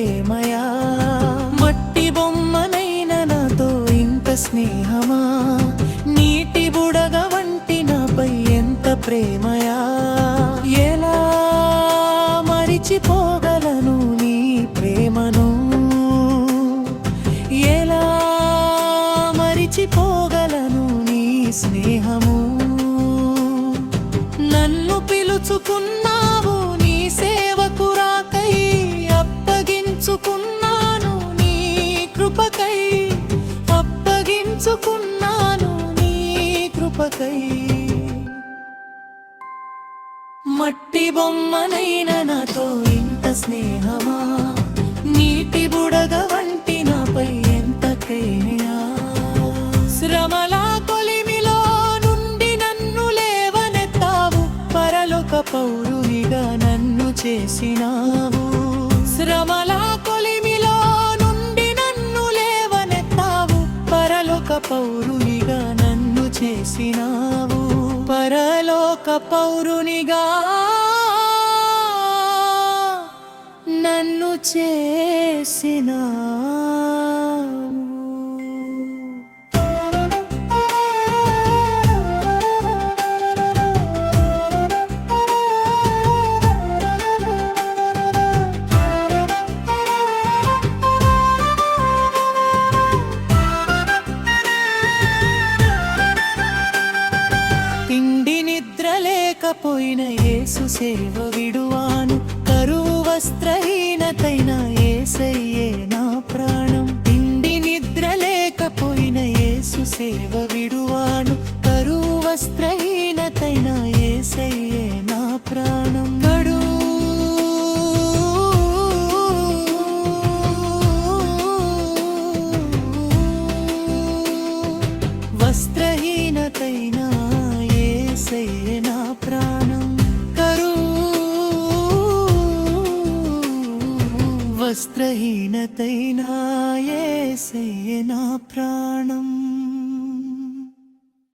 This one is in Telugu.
ప్రేమయా. మట్టి బొమ్మనైన నాతో ఇంత స్నేహమా, నీటి బుడగ వంటి నాపై ఎంత ప్రేమయా. ఎలా మరిచిపోగలను నీ ప్రేమను, ఎలా మరిచిపోగలను నీ స్నేహము. నన్ను పిలుచుకున్నావు నీ సేవకురాకై, అప్పగించుకున్నాను నీ కృపకై, అప్పగించుకున్నాను నీ కృపకై. మట్టి బొమ్మనైన నాతో ఇంత స్నేహమా, నీటి బుడగ వంటి నాపై ఎంత ప్రేమయా. శ్రమల కొలిమిలో నుండి నన్ను లేవనెత్తావు, పరలోక పౌరునిగా నన్ను చేసినావు. శ్రమల కొలిమిలో నుండి నన్ను లేవనెత్తావు, పరలోక పౌరునిగా నన్ను చేసినావు. పరలోక పౌరునిగా నన్ను చేసినావు. తిండి నిద్ర లేకపోయిన యేసు సేవ విడువాను, కరువు వస్త్రహీనతైన యేసయ్యే నా ప్రాణం. తిండి నిద్ర లేకపోయిన యేసు సేవ విడువాను, కరువు వస్త్రహీనతైన యేసయ్యే నా ప్రాణం. వస్త్రహీనతైన యేసయ్యే నా ప్రాణం. వస్త్రహీనతైన యేసయ్యే నా ప్రాణం.